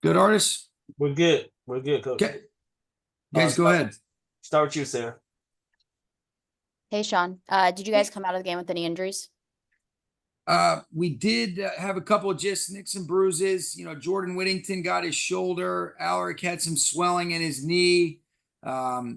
Good artist. We're good. We're good, Coach. Okay. Guys, go ahead. Start with you, Sarah. Hey, Sean. Did you guys come out of the game with any injuries? We did have a couple of just nicks and bruises. Jordan Whittington got his shoulder. Alaric had some swelling in his knee.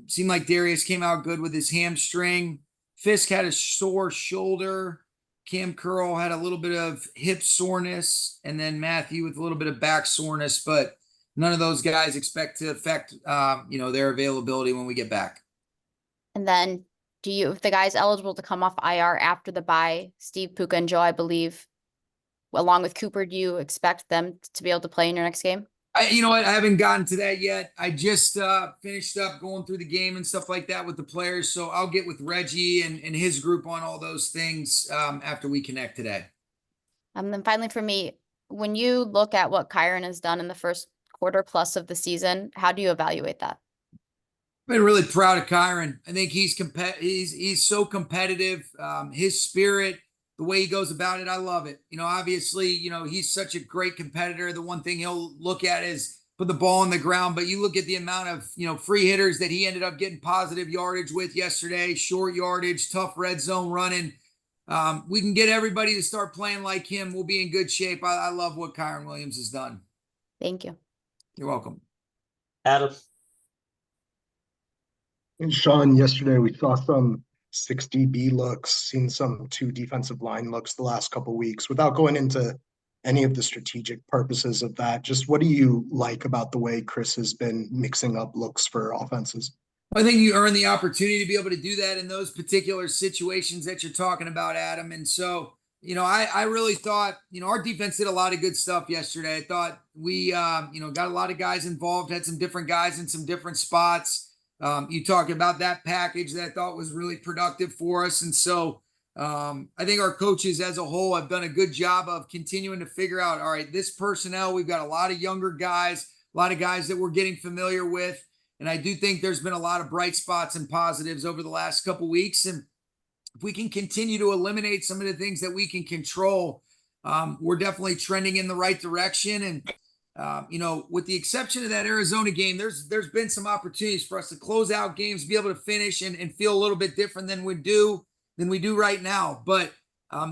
Seemed like Darius came out good with his hamstring. Fisk had a sore shoulder. Cam Curl had a little bit of hip soreness, and then Matthew with a little bit of back soreness, but none of those guys expect to affect, their availability when we get back. And then if the guy's eligible to come off IR after the bye, Steve, Puka, and Joe, I believe, along with Cooper, do you expect them to be able to play in your next game? You know what? I haven't gotten to that yet. I just finished up going through the game and stuff like that with the players. So I'll get with Reggie and his group on all those things after we connect today. And then finally for me, when you look at what Kyren has done in the first quarter plus of the season, how do you evaluate that? I've been really proud of Kyren. I think he's so competitive. His spirit, the way he goes about it, I love it. Obviously, he's such a great competitor. The one thing he'll look at is put the ball on the ground, but you look at the amount of, free hitters that he ended up getting positive yardage with yesterday, short yardage, tough red zone running. We can get everybody to start playing like him. We'll be in good shape. I love what Kyren Williams has done. Thank you. You're welcome. Adam. And Sean, yesterday we saw some 6DB looks, seen some 2 defensive line looks the last couple of weeks. Without going into any of the strategic purposes of that, just what do you like about the way Chris has been mixing up looks for offenses? I think you earn the opportunity to be able to do that in those particular situations that you're talking about, Adam. And so, I really thought, our defense did a lot of good stuff yesterday. I thought we, got a lot of guys involved, had some different guys in some different spots. You talked about that package that I thought was really productive for us. And so I think our coaches as a whole have done a good job of continuing to figure out, all right, this personnel, we've got a lot of younger guys, a lot of guys that we're getting familiar with. And I do think there's been a lot of bright spots and positives over the last couple of weeks. And if we can continue to eliminate some of the things that we can control, we're definitely trending in the right direction. And with the exception of that Arizona game, there's been some opportunities for us to close out games, be able to finish and feel a little bit different than we do right now. But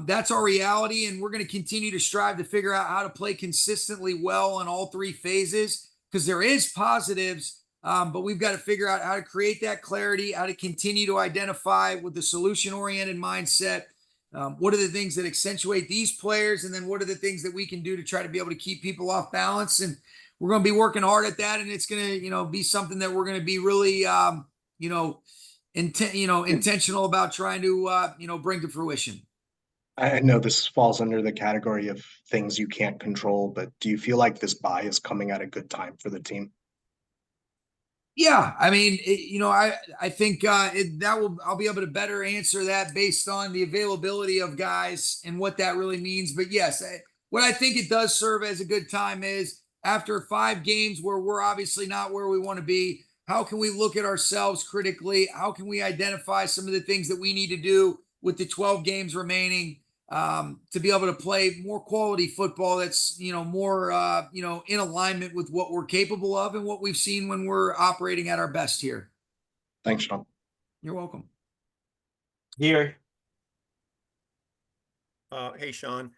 that's our reality, and we're going to continue to strive to figure out how to play consistently well in all 3 phases, because there is positives, but we've got to figure out how to create that clarity, how to continue to identify with the solution-oriented mindset. What are the things that accentuate these players? And then what are the things that we can do to try to be able to keep people off balance? And we're going to be working hard at that. And it's going to, be something that we're going to be really, intentional about trying to, bring to fruition. I know this falls under the category of things you can't control, but do you feel like this bye is coming at a good time for the team? Yeah, I mean, I think I'll be able to better answer that based on the availability of guys and what that really means. But yes, what I think it does serve as a good time is after 5 games where we're obviously not where we want to be, how can we look at ourselves critically? How can we identify some of the things that we need to do with the 12 games remaining to be able to play more quality football that's, more, in alignment with what we're capable of and what we've seen when we're operating at our best here. Thanks, Sean. You're welcome. Here. Hey, Sean,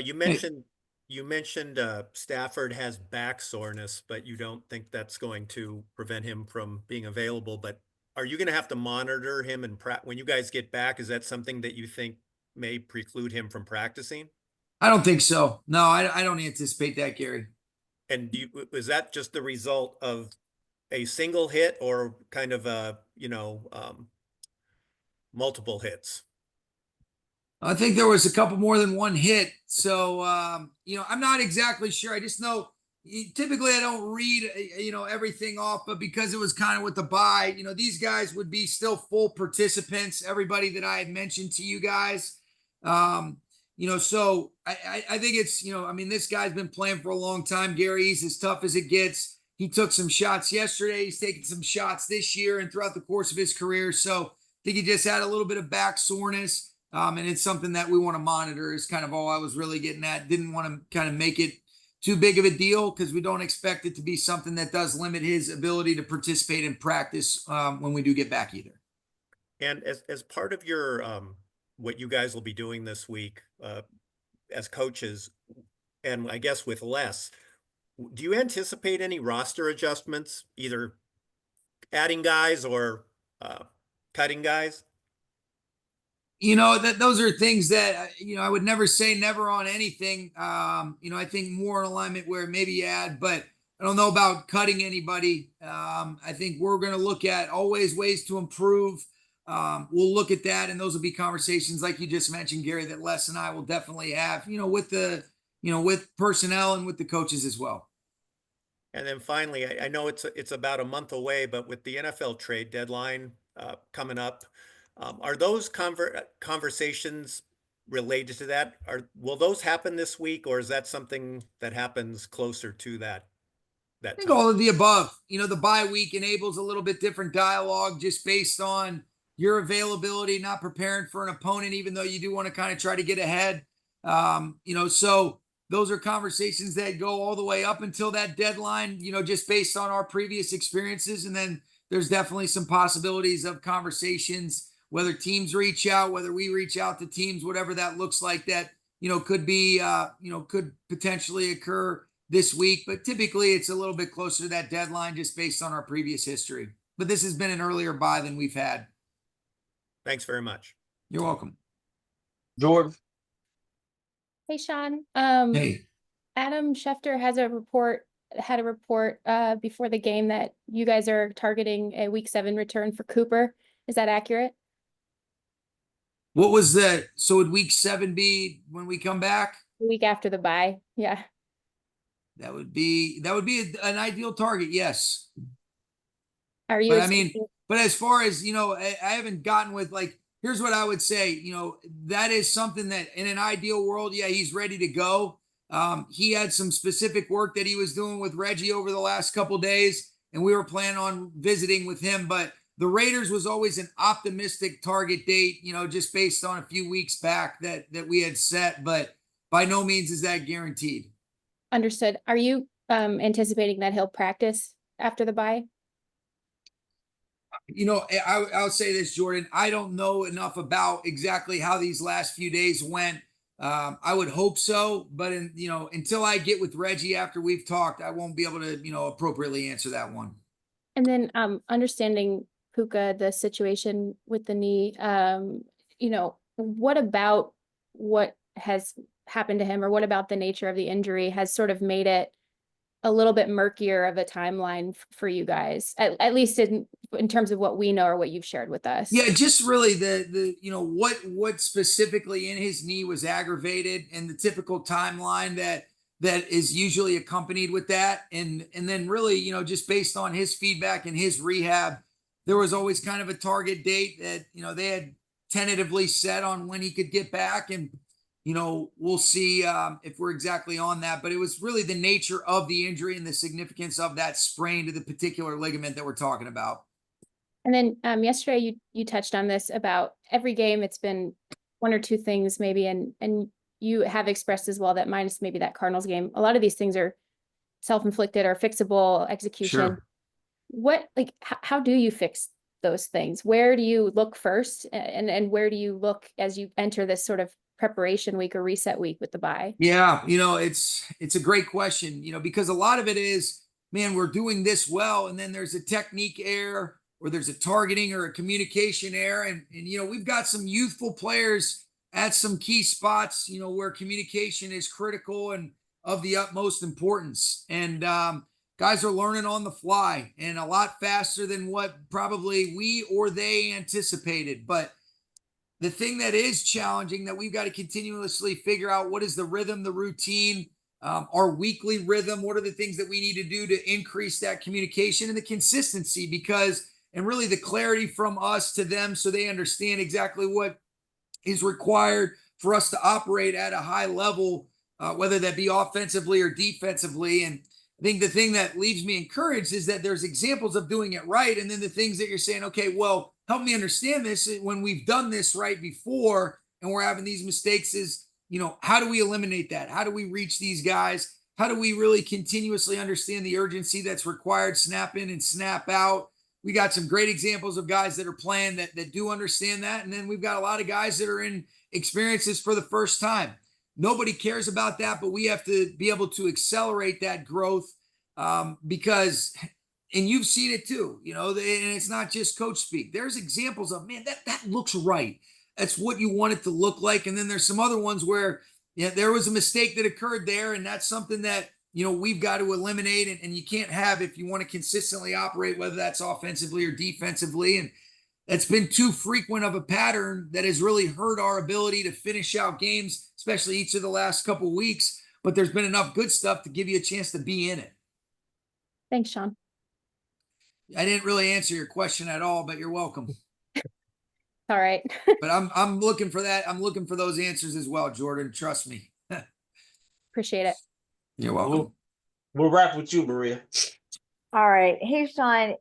you mentioned Stafford has back soreness, but you don't think that's going to prevent him from being available. But are you going to have to monitor him and when you guys get back? Is that something that you think may preclude him from practicing? I don't think so. No, I don't anticipate that, Gary. And is that just the result of a single hit or kind of multiple hits? I think there was a couple more than one hit. So, I'm not exactly sure. I just know typically I don't read, everything off, but because it was kind of with the bye, these guys would be still full participants, everybody that I had mentioned to you guys. So I think it's, this guy's been playing for a long time, Gary. He's as tough as it gets. He took some shots yesterday. He's taken some shots this year and throughout the course of his career. So I think he just had a little bit of back soreness. And it's something that we want to monitor is kind of all I was really getting at. Didn't want to kind of make it too big of a deal because we don't expect it to be something that does limit his ability to participate in practice when we do get back either. And as part of your what you guys will be doing this week as coaches, and I guess with Les, do you anticipate any roster adjustments, either adding guys or cutting guys? That those are things that I would never say never on anything. I think more in alignment where maybe you add, but I don't know about cutting anybody. I think we're going to look at always ways to improve. We'll look at that, and those will be conversations like you just mentioned, Gary, that Les and I will definitely have, with with personnel and with the coaches as well. And then finally, I know it's about a month away, but with the NFL trade deadline coming up, are those conversations related to that? Will those happen this week, or is that something that happens closer to that I think time? all of the above. The bye week enables a little bit different dialogue just based on your availability, not preparing for an opponent, even though you do want to kind of try to get ahead. So those are conversations that go all the way up until that deadline, just based on our previous experiences. And then there's definitely some possibilities of conversations, whether teams reach out, whether we reach out to teams, whatever that looks like, that, could be, could potentially occur this week. But typically it's a little bit closer to that deadline just based on our previous history. But this has been an earlier bye than we've had. Thanks very much. You're welcome. Jordan. Hey, Sean. Hey. Adam Schefter had a report before the game that you guys are targeting a week 7 return for Cooper. Is that accurate? What was that? So would week 7 be when we come back? The week after the bye. Yeah. That would be an ideal target. Yes. Are you? But I mean, but as far as, I haven't gotten with, like, here's what I would say, that is something that in an ideal world, yeah, he's ready to go. He had some specific work that he was doing with Reggie over the last couple of days, and we were planning on visiting with him, but the Raiders was always an optimistic target date, just based on a few weeks back that we had set, but by no means is that guaranteed. Understood. Are you anticipating that he'll practice after the bye? I'll say this, Jordan. I don't know enough about exactly how these last few days went. I would hope so, but until I get with Reggie after we've talked, I won't be able to, appropriately answer that one. And then understanding Puka, the situation with the knee, what about what has happened to him, or what about the nature of the injury has sort of made it a little bit murkier of a timeline for you guys, at least in terms of what we know or what you've shared with us? Yeah, just really the what specifically in his knee was aggravated, and the typical timeline that is usually accompanied with that, and then really, just based on his feedback and his rehab, there was always kind of a target date that they had tentatively set on when he could get back, and we'll see if we're exactly on that, but it was really the nature of the injury and the significance of that sprain to the particular ligament that we're talking about. And then yesterday you touched on this about every game. It's been one or two things maybe, and you have expressed as well that minus maybe that Cardinals game, a lot of these things are self-inflicted or fixable execution. Sure. How do you fix those things? Where do you look first, and where do you look as you enter this sort of preparation week or reset week with the bye? Yeah, it's a great question, because a lot of it is, man, we're doing this well, and then there's a technique error, or there's a targeting or a communication error, and we've got some youthful players at some key spots, where communication is critical and of the utmost importance, and guys are learning on the fly and a lot faster than what probably we or they anticipated. But the thing that is challenging that we've got to continuously figure out, what is the rhythm, the routine, our weekly rhythm, what are the things that we need to do to increase that communication and the consistency, and really the clarity from us to them, so they understand exactly what is required for us to operate at a high level, whether that be offensively or defensively. And I think the thing that leaves me encouraged is that there's examples of doing it right. And then the things that you're saying, okay, well, help me understand this when we've done this right before and we're having these mistakes is, how do we eliminate that? How do we reach these guys? how do we really continuously understand the urgency that's required, snap in and snap out? We got some great examples of guys that are playing that do understand that. And then we've got a lot of guys that are in experiences for the first time. Nobody cares about that, but we have to be able to accelerate that growth because, and you've seen it too, and it's not just coach speak. There's examples of, man, that looks right. That's what you want it to look like. And then there's some other ones where there was a mistake that occurred there. And that's something that, we've got to eliminate and you can't have if you want to consistently operate, whether that's offensively or defensively. And that's been too frequent of a pattern that has really hurt our ability to finish out games, especially each of the last couple of weeks. But there's been enough good stuff to give you a chance to be in it. Thanks, Sean. I didn't really answer your question at all, but you're welcome. All right. But I'm looking for that. I'm looking for those answers as well, Jordan. Trust me. Appreciate it. You're welcome. We'll wrap with you, Maria. All right. Hey, Sean,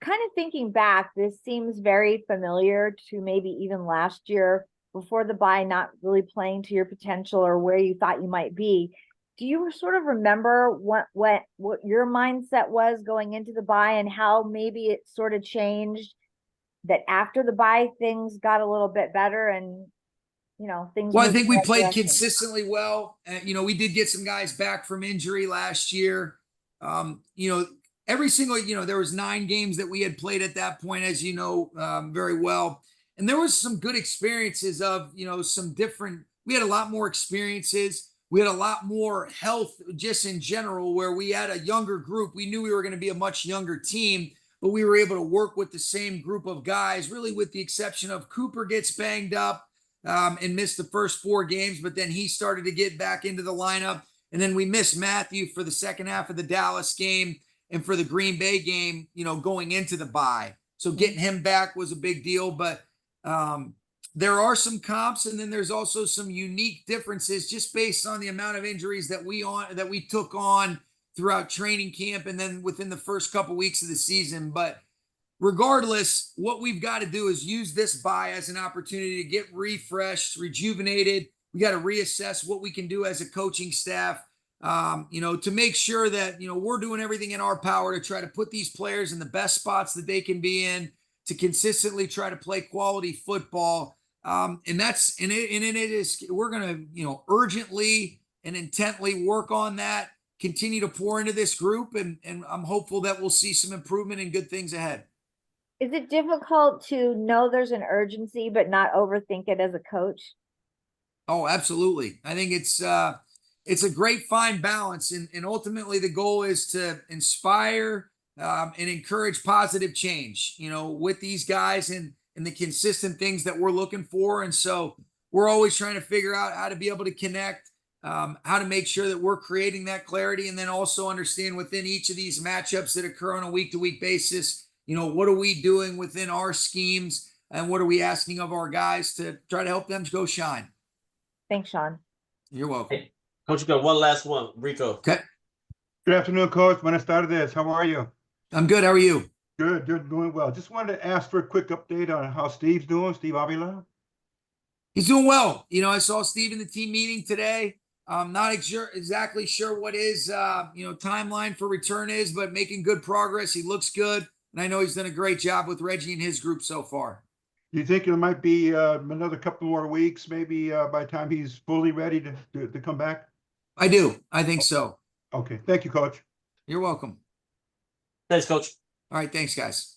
kind of thinking back, this seems very familiar to maybe even last year before the bye, not really playing to your potential or where you thought you might be. Do you sort of remember what your mindset was going into the bye and how maybe it sort of changed that after the bye things got a little bit better and things? Well, I think we played consistently well. We did get some guys back from injury last year. Every single, there was 9 games that we had played at that point, as you know, very well. And there was some good experiences of, some different, we had a lot more experiences. We had a lot more health just in general, where we had a younger group. We knew we were going to be a much younger team, but we were able to work with the same group of guys, really with the exception of Cooper gets banged up and missed the first 4 games, but then he started to get back into the lineup. And then we missed Matthew for the second half of the Dallas game and for the Green Bay game, going into the bye. So getting him back was a big deal, but there are some comps, and then there's also some unique differences just based on the amount of injuries that we took on throughout training camp and then within the first couple weeks of the season. But regardless, what we've got to do is use this bye as an opportunity to get refreshed, rejuvenated. We got to reassess what we can do as a coaching staff, to make sure that, we're doing everything in our power to try to put these players in the best spots that they can be in, to consistently try to play quality football. We're going to, urgently and intently work on that, continue to pour into this group. And I'm hopeful that we'll see some improvement and good things ahead. Is it difficult to know there's an urgency, but not overthink it as a coach? Oh, absolutely. I think it's a great fine balance. And ultimately the goal is to inspire and encourage positive change, with these guys and the consistent things that we're looking for. And so we're always trying to figure out how to be able to connect, how to make sure that we're creating that clarity, and then also understand within each of these matchups that occur on a week-to-week basis, what are we doing within our schemes and what are we asking of our guys to try to help them to go shine. Thanks, Sean. You're welcome. Hey, Coach, you got one last one, Rico. Okay. Good afternoon, Coach. Buenas tardes. How are you? I'm good. How are you? Good, doing well. Just wanted to ask for a quick update on how Steve's doing, Steve Avila. He's doing well. I saw Steve in the team meeting today. I'm not exactly sure what his, timeline for return is, but making good progress. He looks good. And I know he's done a great job with Reggie and his group so far. Do you think there might be another couple more weeks, maybe by the time he's fully ready to come back? I do. I think so. Okay. Thank you, Coach. You're welcome. Thanks, Coach. All right. Thanks, guys.